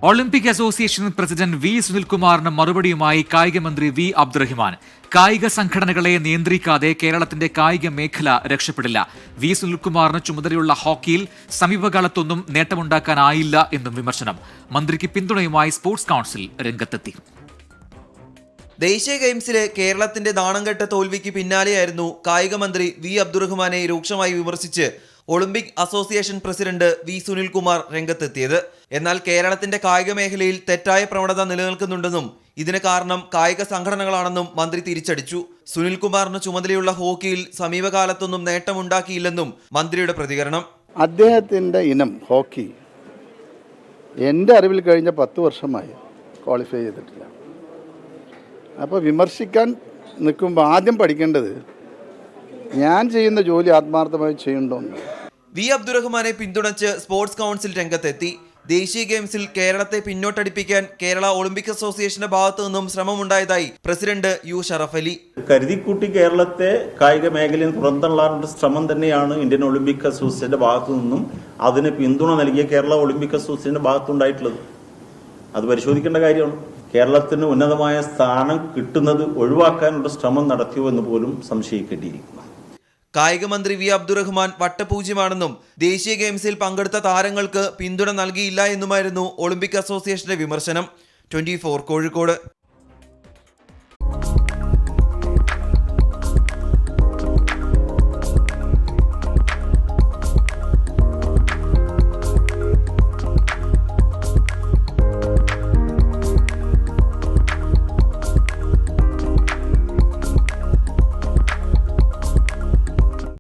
Olympic association president V സുനിൽകുമാറിന് മറുപടിയുമായി കായികമന്ത്രി V Abdurahiman. കായിക സംഘടനകളെ നിയന്ത്രിക്കാതെ കേരളത്തിന്റെ കായിക മേഖല രക്ഷപ്പെടില്ല. വി സുനിൽകുമാറിന് ചുമതലയുള്ള ഹോക്കിയിൽ സമീപകാലത്തൊന്നും നേട്ടമുണ്ടാക്കാനായില്ല എന്നും വിമർശനം. മന്ത്രിക്ക് പിന്തുണയുമായി സ്പോർട്സ് കൗൺസിൽ രംഗത്തെത്തി. ദേശീയ ഗെയിംസിലെ കേരളത്തിന്റെ നാണംകെട്ട തോൽവിക്ക് പിന്നാലെയായിരുന്നു കായിക മന്ത്രി വി അബ്ദുറഹിമാനെ രൂക്ഷമായി വിമർശിച്ച് Olympic association president V Sunilkumar രംഗത്തെത്തിയത്. എന്നാൽ കേരളത്തിന്റെ കായിക മേഖലയിൽ തെറ്റായ പ്രവണത നിലനിൽക്കുന്നുണ്ടെന്നും ഇതിന് കാരണം കായിക സംഘടനകളാണെന്നും മന്ത്രി തിരിച്ചടിച്ചു. സുനിൽകുമാറിന് ചുമതലയുള്ള ഹോക്കിയിൽ സമീപകാലത്തൊന്നും നേട്ടമുണ്ടാക്കിയില്ലെന്നും മന്ത്രിയുടെ പ്രതികരണം. അദ്ദേഹത്തിന്റെ ഇനം ഹോക്കി എൻ്റെ അറിവിൽ കഴിഞ്ഞ 10 വർഷമായി ക്വാളിഫൈ ചെയ്തിട്ടില്ല. അപ്പോൾ വിമർശിക്കാൻ നിൽക്കുമ്പോൾ ആദ്യം പഠിക്കേണ്ടത് ഞാൻ ചെയ്യുന്ന ജോലി ആത്മാർത്ഥമായി ചെയ്യണ്ടോന്ന്. വി അബ്ദുറഹിമാനെ പിന്തുണച്ച് സ്പോർട്സ് കൗൺസിൽ രംഗത്തെത്തി. ദേശീയ ഗെയിംസിൽ കേരളത്തെ പിന്നോട്ടടിപ്പിക്കാൻ കേരള ഒളിമ്പിക് അസോസിയേഷന്റെ ഭാഗത്തു നിന്നും ശ്രമമുണ്ടായതായി പ്രസിഡന്റ് യു ഷറഫ് അലി. കരുതിക്കൂട്ടി കേരളത്തെ കായിക മേഖലയിൽ പുറന്തള്ളാനുള്ള ശ്രമം തന്നെയാണ് ഇന്ത്യൻ ഒളിമ്പിക് അസോസിയേഷന്റെ ഭാഗത്തു നിന്നും അതിന് പിന്തുണ നൽകിയ കേരള ഒളിമ്പിക് അസോസിയേഷന്റെ ഭാഗത്തുണ്ടായിട്ടുള്ളത്. അത് പരിശോധിക്കേണ്ട കാര്യമാണ്. കേരളത്തിന് ഉന്നതമായ സ്ഥാനം കിട്ടുന്നത് ഒഴിവാക്കാനുള്ള ശ്രമം നടത്തിയോ എന്ന് പോലും സംശയിക്കേണ്ടിയിരിക്കുന്നു. കായിക മന്ത്രി വി അബ്ദുറഹിമാൻ വട്ടപൂജ്യമാണെന്നും ദേശീയ ഗെയിംസിൽ പങ്കെടുത്ത താരങ്ങൾക്ക് പിന്തുണ നൽകിയില്ല എന്നുമായിരുന്നു ഒളിമ്പിക് അസോസിയേഷന്റെ വിമർശനം. 24 കോഴിക്കോട്.